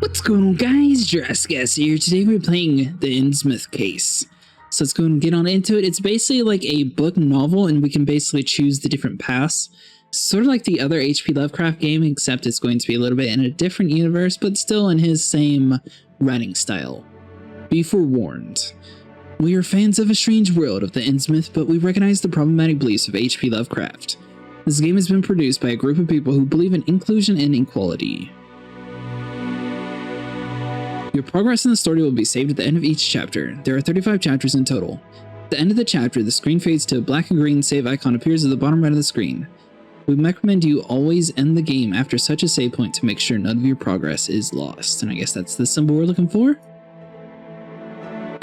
What's going on, guys? Jurassic here. Today we're playing the Innsmouth Case. So let's go and get on into it. It's basically like a book novel, and we can basically choose the different paths. Sort of like the other HP Lovecraft game, except it's going to be a little bit in a different universe, but still in his same writing style. Be forewarned. We are fans of a strange world of the Innsmouth, but we recognize the problematic beliefs of HP Lovecraft. This game has been produced by a group of people who believe in inclusion and equality. Your progress in the story will be saved at the end of each chapter. There are 35 chapters in total. At the end of the chapter, the screen fades to a black and green save icon appears at the bottom right of the screen. We recommend you always end the game after such a save point to make sure none of your progress is lost. And I guess that's the symbol we're looking for.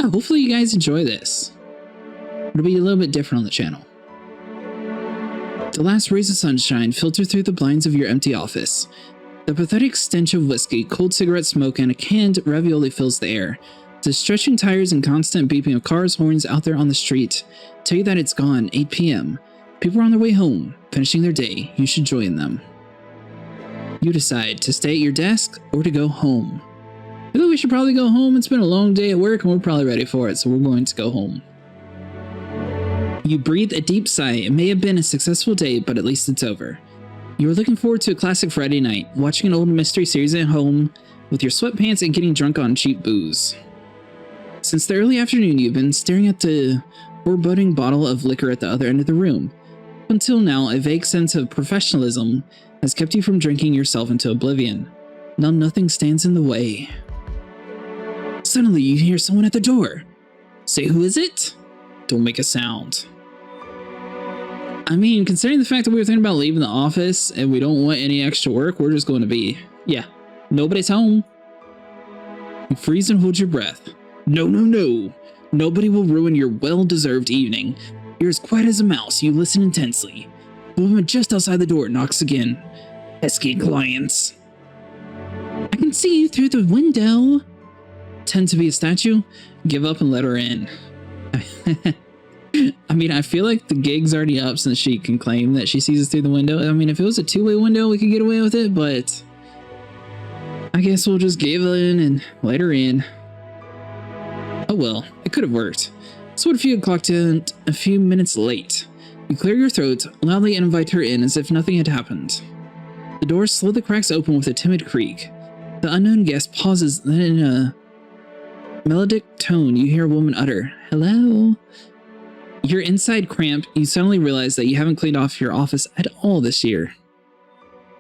Yeah, hopefully you guys enjoy this. It'll be a little bit different on the channel. The last rays of sunshine filter through the blinds of your empty office. The pathetic stench of whiskey, cold cigarette smoke, and a canned ravioli fills the air. The stretching tires and constant beeping of cars' horns out there on the street tell you that it's gone 8 p.m. People are on their way home, finishing their day. You should join them. You decide to stay at your desk or to go home. I feel like we should probably go home. It's been a long day at work and we're probably ready for it, so we're going to go home. You breathe a deep sigh. It may have been a successful day, but at least it's over. You are looking forward to a classic Friday night, watching an old mystery series at home with your sweatpants and getting drunk on cheap booze. Since the early afternoon, you've been staring at the foreboding bottle of liquor at the other end of the room. Until now, a vague sense of professionalism has kept you from drinking yourself into oblivion. Now nothing stands in the way. Suddenly, you hear someone at the door. Say, who is it? Don't make a sound. I mean, considering the fact that we were thinking about leaving the office and we don't want any extra work, we're just going to be, yeah, nobody's home. You freeze and hold your breath. No, no, no. Nobody will ruin your well-deserved evening. You're as quiet as a mouse. You listen intensely. The woman just outside the door knocks again. Pesky clients. I can see you through the window. Tend to be a statue? Give up and let her in. I mean, I feel like the gig's already up since she can claim that she sees us through the window. I mean, if it was a two-way window, we could get away with it, but I guess we'll just give in and let her in. Oh well, it could have worked. So what if you had clocked in a few minutes late? You clear your throat, loudly and invite her in as if nothing had happened. The door slowly cracks open with a timid creak. The unknown guest pauses, then in a melodic tone you hear a woman utter, "Hello?" Your inside cramp, you suddenly realize that you haven't cleaned off your office at all this year.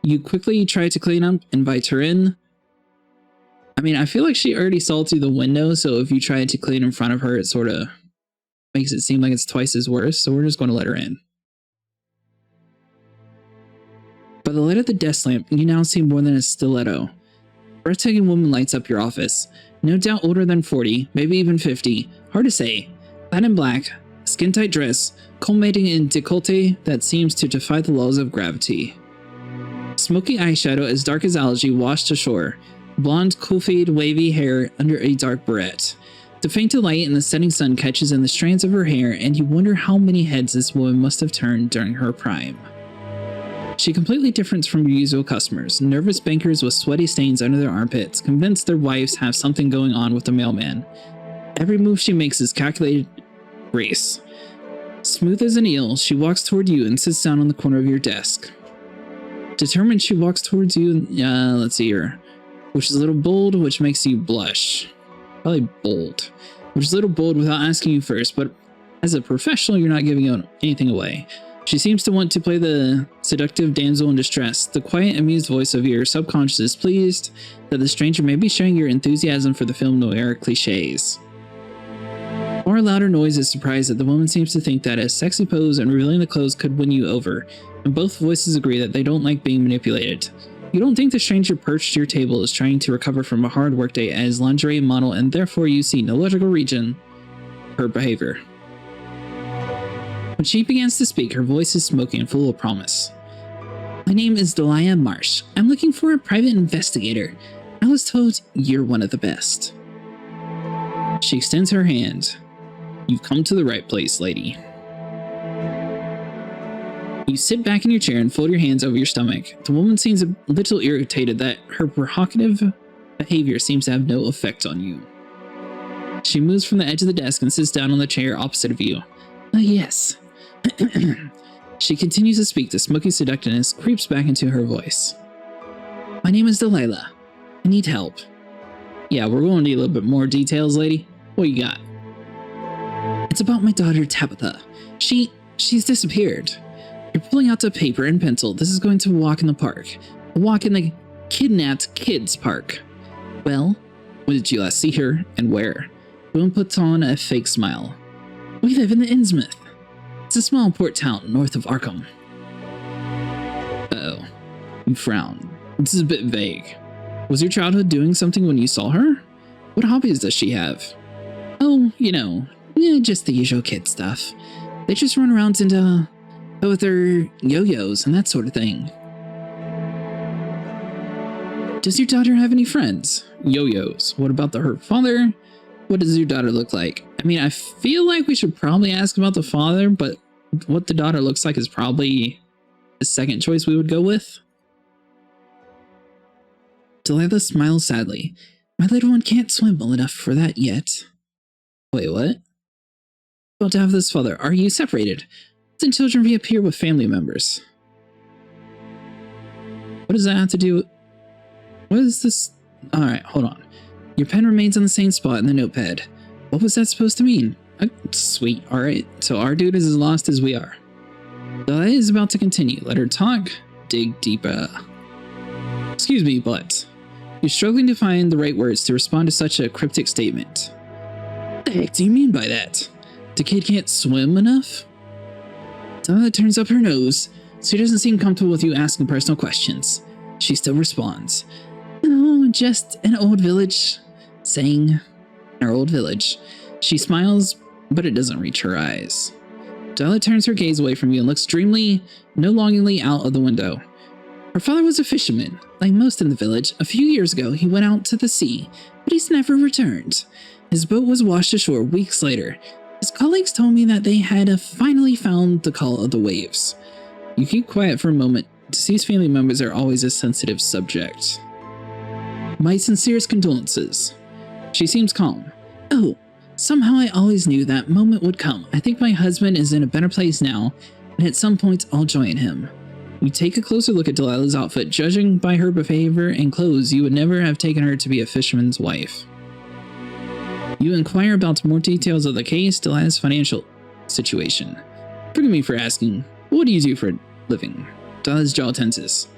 You quickly try to clean up, invite her in. I mean, I feel like she already saw through the window, so if you try to clean in front of her, it sort of makes it seem like it's twice as worse, so we're just going to let her in. By the light of the desk lamp, you now see more than a stiletto. A breathtaking woman lights up your office. No doubt older than 40, maybe even 50. Hard to say. Clad in black, skin-tight dress, culminating in décolleté that seems to defy the laws of gravity. Smoky eyeshadow as dark as algae washed ashore. Blonde, coiffed, wavy hair under a dark barrette. The faint light in the setting sun catches in the strands of her hair, and you wonder how many heads this woman must have turned during her prime. She completely different from your usual customers, nervous bankers with sweaty stains under their armpits, convinced their wives have something going on with the mailman. Every move she makes is calculated grace. Smooth as an eel, she walks toward you and sits down on the corner of your desk. Determined, she walks towards you, let's see here, which is a little bold, which makes you blush. Probably bold, which is a little bold without asking you first, but as a professional, you're not giving out anything away. She seems to want to play the seductive damsel in distress. The quiet, amused voice of your subconscious is pleased that the stranger may be sharing your enthusiasm for the film noir cliches. Far louder noise is surprised that the woman seems to think that a sexy pose and revealing the clothes could win you over, and both voices agree that they don't like being manipulated. You don't think the stranger perched to your table is trying to recover from a hard workday as lingerie model, and therefore you see no logical reason for her behavior. When she begins to speak, her voice is smoky and full of promise. My name is Delia Marsh. I'm looking for a private investigator. I was told you're one of the best. She extends her hand. You've come to the right place, lady. You sit back in your chair and fold your hands over your stomach. The woman seems a little irritated that her prerogative behavior seems to have no effect on you. She moves from the edge of the desk and sits down on the chair opposite of you. Yes. She continues to speak. The smoky seductiveness creeps back into her voice. My name is Delilah. I need help. Yeah, we're going to need a little bit more details, lady. What you got? It's about my daughter, Tabitha. She's disappeared. You're pulling out the paper and pencil. This is going to walk in the park. A walk in the kidnapped kids park. Well, when did you last see her and where? Boone puts on a fake smile. We live in the Innsmouth. It's a small port town north of Arkham. Uh-oh. You frown. This is a bit vague. Was your childhood doing something when you saw her? What hobbies does she have? Oh, just the usual kid stuff. They just run around and, with their yo-yos and that sort of thing. Does your daughter have any friends? Yo-yos. What about her father? What does your daughter look like? I mean, I feel like we should probably ask about the father, but what the daughter looks like is probably the second choice we would go with. Delilah smiles sadly. My little one can't swim well enough for that yet. Wait, what? About to have this father. Are you separated? Then children reappear with family members. What does that have to do with... What is this? Alright, hold on. Your pen remains on the same spot in the notepad. What was that supposed to mean? Sweet, alright. So our dude is as lost as we are. Delilah is about to continue. Let her talk. Dig deeper. Excuse me, but... You're struggling to find the right words to respond to such a cryptic statement. What the heck do you mean by that? The kid can't swim enough? Delilah turns up her nose. She doesn't seem comfortable with you asking personal questions. She still responds. Oh, just an old village. Saying, our old village. She smiles, but it doesn't reach her eyes. Delilah turns her gaze away from you and looks dreamily, no longingly out of the window. Her father was a fisherman. Like most in the village, a few years ago he went out to the sea, but he's never returned. His boat was washed ashore weeks later. His colleagues told me that they had finally found the call of the waves. You keep quiet for a moment. Deceased family members are always a sensitive subject. My sincerest condolences. She seems calm. Oh, somehow I always knew that moment would come. I think my husband is in a better place now, and at some point I'll join him. You take a closer look at Delilah's outfit. Judging by her behavior and clothes, you would never have taken her to be a fisherman's wife. You inquire about more details of the case, Delilah's financial situation. Forgive me for asking, what do you do for a living? Delilah's jaw tenses.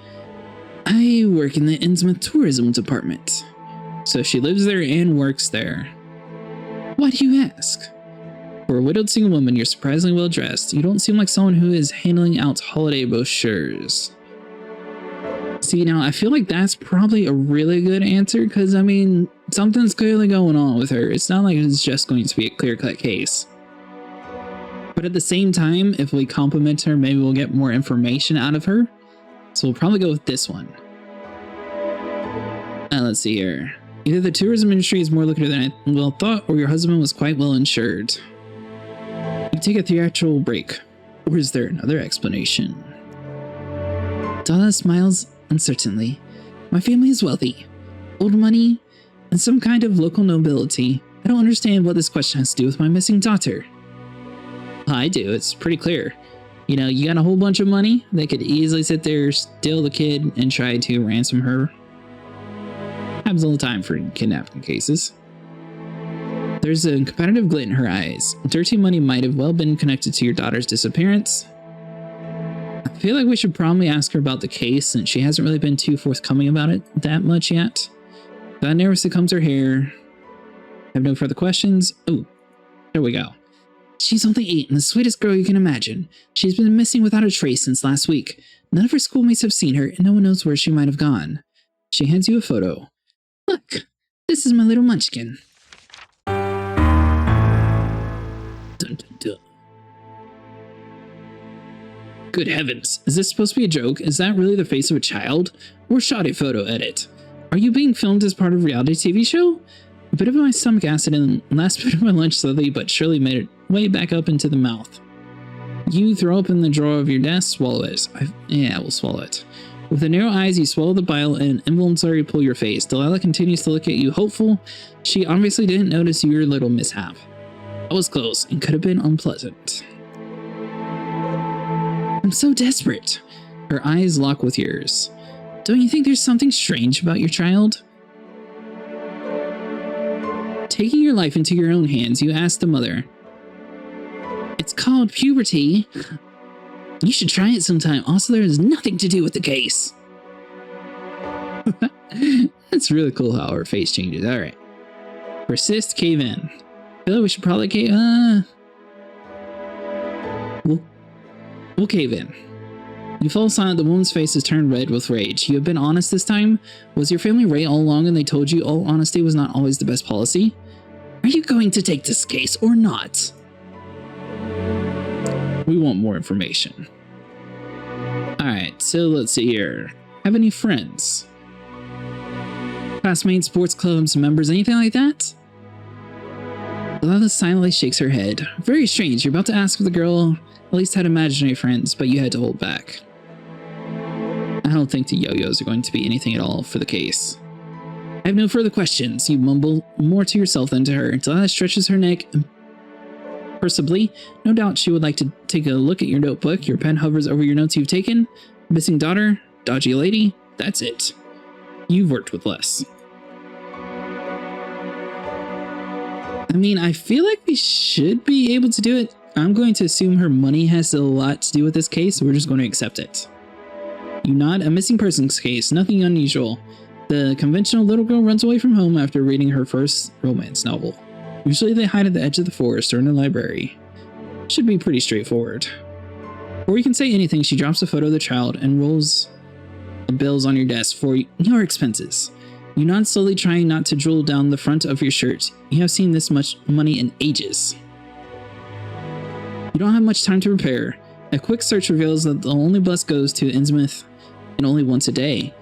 I work in the Innsmouth tourism department. So she lives there and works there. Why do you ask? For a widowed single woman, you're surprisingly well dressed. You don't seem like someone who is handing out holiday brochures. See, now I feel like that's probably a really good answer because, I mean, something's clearly going on with her. It's not like it's just going to be a clear-cut case. But at the same time, if we compliment her, maybe we'll get more information out of her. So we'll probably go with this one. Let's see here. Either the tourism industry is more lucrative than I thought, or your husband was quite well insured. You take a theatrical break. Or is there another explanation? Donna smiles uncertainly. My family is wealthy. Old money, and some kind of local nobility. I don't understand what this question has to do with my missing daughter. I do. It's pretty clear. You know, you got a whole bunch of money. They could easily sit there, steal the kid, and try to ransom her. Happens all the time for kidnapping cases. There's a competitive glint in her eyes. Dirty money might have well been connected to your daughter's disappearance. I feel like we should probably ask her about the case since she hasn't really been too forthcoming about it that much yet. That nervously combs her hair. Have no further questions? Oh, there we go. She's only 8 and the sweetest girl you can imagine. She's been missing without a trace since last week. None of her schoolmates have seen her and no one knows where she might have gone. She hands you a photo. Look, this is my little munchkin. Dun, dun, dun. Good heavens, is this supposed to be a joke? Is that really the face of a child? Or shot a photo edit? Are you being filmed as part of a reality TV show? A bit of my stomach acid and the last bit of my lunch slowly but surely made it way back up into the mouth. You throw open the drawer of your desk, swallow it. Yeah, we'll swallow it. With the narrow eyes, you swallow the bile and involuntarily pull your face. Delilah continues to look at you, hopeful. She obviously didn't notice your little mishap. That was close and could have been unpleasant. I'm so desperate. Her eyes lock with yours. Don't you think there's something strange about your child? Taking your life into your own hands, you ask the mother. It's called puberty. You should try it sometime. Also, there has nothing to do with the case. That's really cool how her face changes. Alright. Persist, cave in. I feel like we should probably cave... We'll cave in. You fall silent. The woman's face has turned red with rage. You have been honest this time? Was your family right all along and they told you all honesty was not always the best policy? Are you going to take this case or not? We want more information. Alright, so let's see here. Have any friends? Classmates, sports clubs, members, anything like that? Delilah silently shakes her head. Very strange. You're about to ask if the girl at least had imaginary friends, but you had to hold back. I don't think the yo-yos are going to be anything at all for the case. I have no further questions. You mumble more to yourself than to her. Delilah stretches her neck impersibly. No doubt she would like to take a look at your notebook. Your pen hovers over your notes you've taken. Missing daughter, dodgy lady, that's it. You've worked with less. I mean, I feel like we should be able to do it. I'm going to assume her money has a lot to do with this case, so we're just going to accept it. You nod. A missing persons case, nothing unusual. The conventional little girl runs away from home after reading her first romance novel. Usually they hide at the edge of the forest or in the library. Should be pretty straightforward. Before you can say anything, she drops a photo of the child and rolls the bills on your desk for your expenses. You nod slowly, trying not to drool down the front of your shirt. You have seen this much money in ages. You don't have much time to prepare. A quick search reveals that the only bus goes to Innsmouth and only once a day.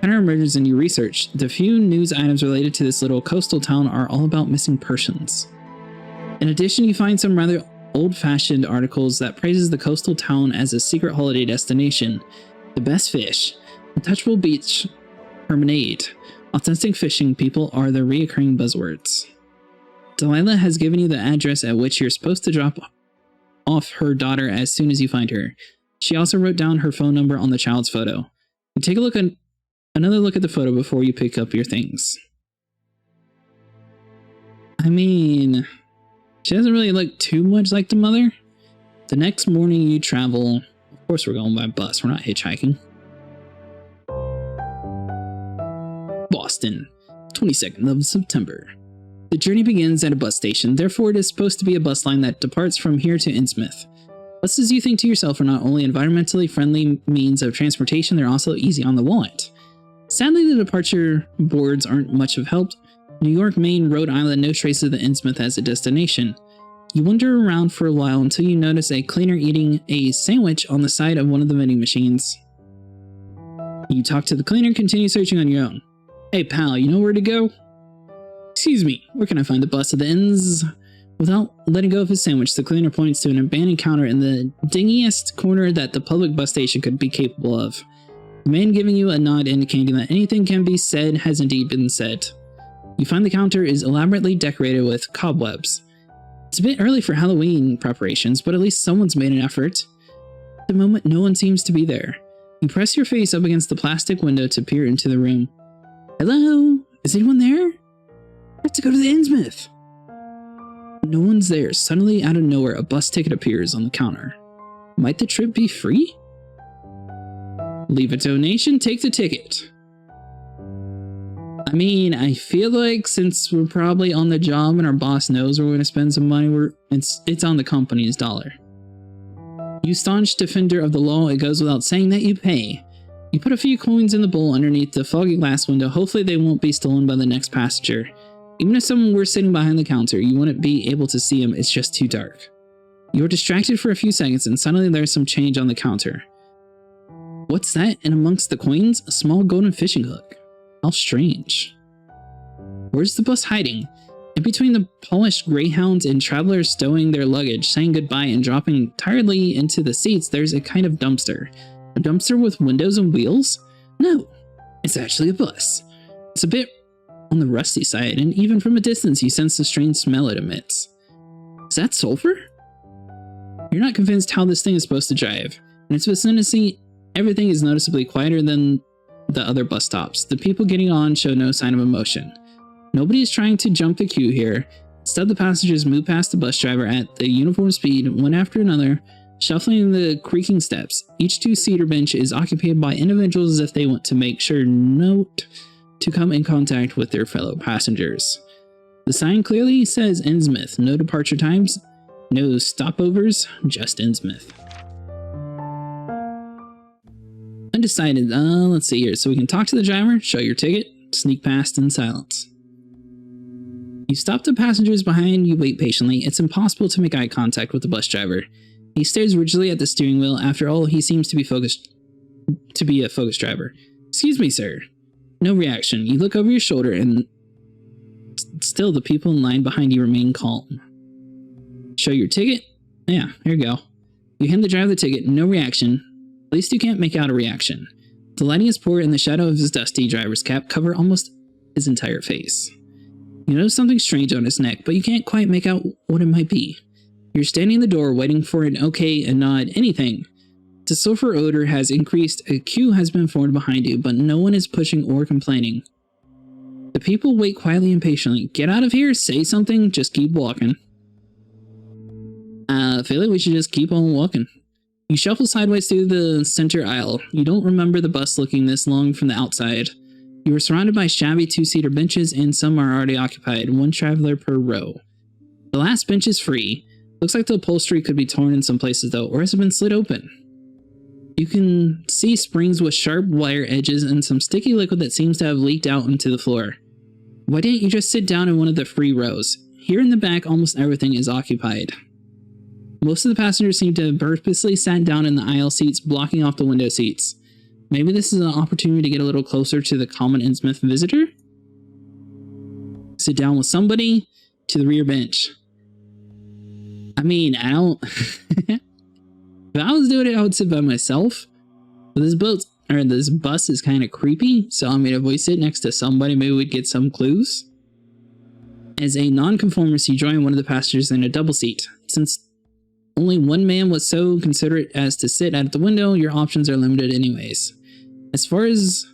Counter emerges in your research. The few news items related to this little coastal town are all about missing persons. In addition, you find some rather old-fashioned articles that praises the coastal town as a secret holiday destination. The best fish, untouchable beach promenade, authentic fishing people are the reoccurring buzzwords. Delilah has given you the address at which you're supposed to drop off her daughter as soon as you find her. She also wrote down her phone number on the child's photo. You take another look at the photo before you pick up your things. I mean, she doesn't really look too much like the mother. The next morning you travel. Of course we're going by bus, we're not hitchhiking. Boston, 22nd of September. The journey begins at a bus station, therefore it is supposed to be a bus line that departs from here to Innsmouth. Buses, you think to yourself, are not only environmentally friendly means of transportation, they're also easy on the wallet. Sadly, the departure boards aren't much of help. New York, Maine, Rhode Island, no traces of the Innsmouth as a destination. You wander around for a while until you notice a cleaner eating a sandwich on the side of one of the vending machines. You talk to the cleaner and continue searching on your own. Hey pal, you know where to go? Excuse me, where can I find the bus to the Inns? Without letting go of his sandwich, the cleaner points to an abandoned counter in the dingiest corner that the public bus station could be capable of. The man giving you a nod indicating that anything can be said has indeed been said. You find the counter is elaborately decorated with cobwebs. It's a bit early for Halloween preparations, but at least someone's made an effort. At the moment, no one seems to be there. You press your face up against the plastic window to peer into the room. Hello? Is anyone there? I have to go to the Innsmouth. No one's there. Suddenly, out of nowhere, a bus ticket appears on the counter. Might the trip be free? Leave a donation, take the ticket. I mean, I feel like since we're probably on the job and our boss knows we're going to spend some money, it's on the company's dollar. You staunch defender of the law, it goes without saying that you pay. You put a few coins in the bowl underneath the foggy glass window. Hopefully they won't be stolen by the next passenger. Even if someone were sitting behind the counter, you wouldn't be able to see him, it's just too dark. You are distracted for a few seconds and suddenly there's some change on the counter. What's that? And amongst the coins, a small golden fishing hook. How strange. Where's the bus hiding? In between the polished greyhounds and travelers stowing their luggage, saying goodbye and dropping tiredly into the seats, there's a kind of dumpster. A dumpster with windows and wheels? No, it's actually a bus. It's a bit on the rusty side, and even from a distance you sense the strange smell it emits. Is that sulfur? You're not convinced how this thing is supposed to drive. In its vicinity, everything is noticeably quieter than the other bus stops. The people getting on show no sign of emotion. Nobody is trying to jump the queue here. Instead, the passengers move past the bus driver at the uniform speed, one after another, shuffling the creaking steps. Each two-seater bench is occupied by individuals as if they want to make sure not to come in contact with their fellow passengers. The sign clearly says Innsmouth. No departure times, no stopovers, just Innsmouth. Undecided. Let's see here. So we can talk to the driver, show your ticket, sneak past in silence. You stop the passengers behind you, wait patiently. It's impossible to make eye contact with the bus driver. He stares rigidly at the steering wheel. After all, he seems to be a focused driver. Excuse me, sir. No reaction. You look over your shoulder and still the people in line behind you remain calm. Show your ticket? Yeah, here you go. You hand the driver the ticket, no reaction. At least you can't make out a reaction. The lighting is poor and the shadow of his dusty driver's cap cover almost his entire face. You notice something strange on his neck, but you can't quite make out what it might be. You're standing in the door waiting for an okay, a nod, anything. The sulfur odor has increased, a queue has been formed behind you, but no one is pushing or complaining. The people wait quietly and patiently. Get out of here, say something, just keep walking. I feel like we should just keep on walking. You shuffle sideways through the center aisle. You don't remember the bus looking this long from the outside. You are surrounded by shabby two-seater benches and some are already occupied, one traveler per row. The last bench is free. Looks like the upholstery could be torn in some places though, or has been slid open. You can see springs with sharp wire edges and some sticky liquid that seems to have leaked out into the floor. Why didn't you just sit down in one of the free rows? Here in the back, almost everything is occupied. Most of the passengers seem to have purposely sat down in the aisle seats, blocking off the window seats. Maybe this is an opportunity to get a little closer to the common Innsmouth visitor? Sit down with somebody to the rear bench. I mean, I don't... If I was doing it, I would sit by myself. But this bus is kind of creepy, so I mean, if we sit next to somebody, maybe we'd get some clues. As a nonconformist, you join one of the passengers in a double seat. Since only one man was so considerate as to sit at the window, your options are limited anyways. As far as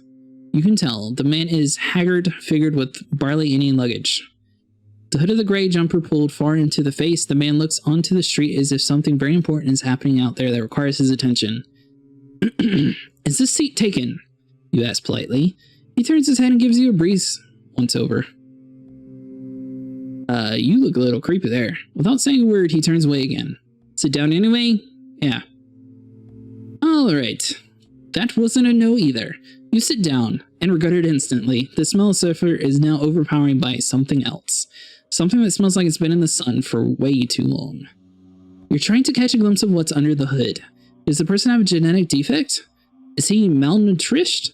you can tell, the man is haggard, figured with barley Indian luggage. The hood of the gray jumper pulled far into the face, the man looks onto the street as if something very important is happening out there that requires his attention. Is this seat taken? You ask politely. He turns his head and gives you a breeze once over. You look a little creepy there. Without saying a word, he turns away again. Sit down anyway? Yeah. Alright. That wasn't a no either. You sit down and regret it instantly. The smell of sulfur is now overpowering by something else. Something that smells like it's been in the sun for way too long. You're trying to catch a glimpse of what's under the hood. Does the person have a genetic defect? Is he malnourished?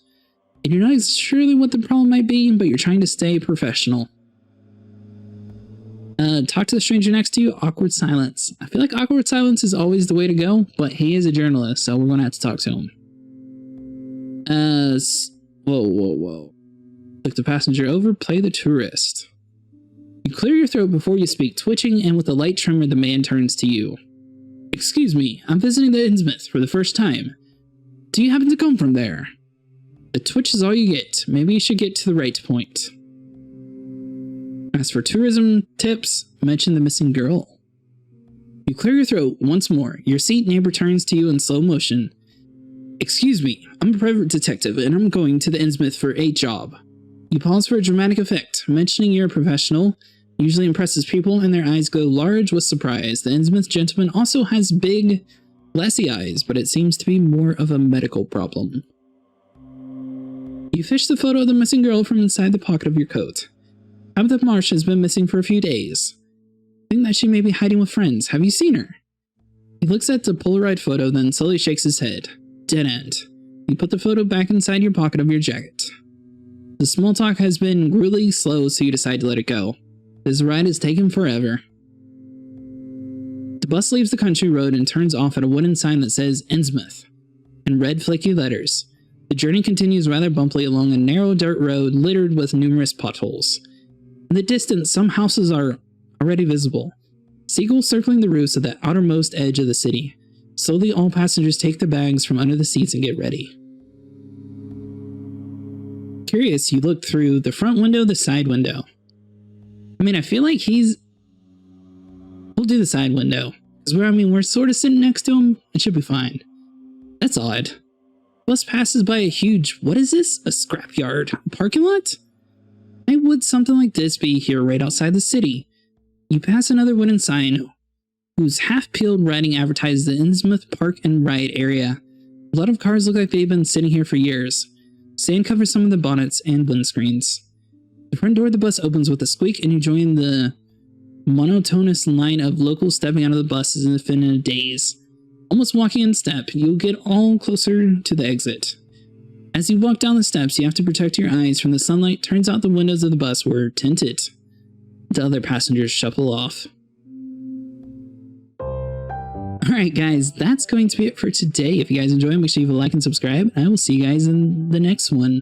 And you're not surely what the problem might be, but you're trying to stay professional. Talk to the stranger next to you. Awkward silence. I feel like awkward silence is always the way to go, but he is a journalist, so we're going to have to talk to him. Whoa. Look the passenger over, play the tourist. You clear your throat before you speak, twitching, and with a light tremor the man turns to you. Excuse me, I'm visiting the Innsmouth for the first time. Do you happen to come from there? The twitch is all you get. Maybe you should get to the right point. As for tourism tips, mention the missing girl. You clear your throat once more. Your seat neighbor turns to you in slow motion. Excuse me, I'm a private detective and I'm going to the Innsmouth for a job. You pause for a dramatic effect. Mentioning you're a professional usually impresses people and their eyes go large with surprise. The Innsmouth gentleman also has big, glassy eyes, but it seems to be more of a medical problem. You fish the photo of the missing girl from inside the pocket of your coat. Tabitha Marsh has been missing for a few days. Think that she may be hiding with friends. Have you seen her? He looks at the Polaroid photo, then slowly shakes his head. Dead end. You put the photo back inside your pocket of your jacket. The small talk has been really slow, so you decide to let it go. This ride has taken forever. The bus leaves the country road and turns off at a wooden sign that says Innsmouth in red flaky letters. The journey continues rather bumpily along a narrow dirt road littered with numerous potholes. In the distance, some houses are already visible. Seagulls circling the roofs at the outermost edge of the city. Slowly, all passengers take their bags from under the seats and get ready. Curious, you look through the front window, the side window. I mean, I feel like we'll do the side window. Because we're sort of sitting next to him. It should be fine. That's odd. Bus passes by a huge, what is this? A scrapyard? Parking lot? Why would something like this be here right outside the city? You pass another wooden sign whose half-peeled writing advertises the Innsmouth Park and Ride area. A lot of cars look like they've been sitting here for years. Sand covers some of the bonnets and windscreens. The front door of the bus opens with a squeak and you join the monotonous line of locals stepping out of the bus as if in a daze. Almost walking in step, you'll get all closer to the exit. As you walk down the steps, you have to protect your eyes from the sunlight. Turns out the windows of the bus were tinted. The other passengers shuffle off. Alright guys, that's going to be it for today. If you guys enjoy, make sure you leave a like and subscribe. I will see you guys in the next one.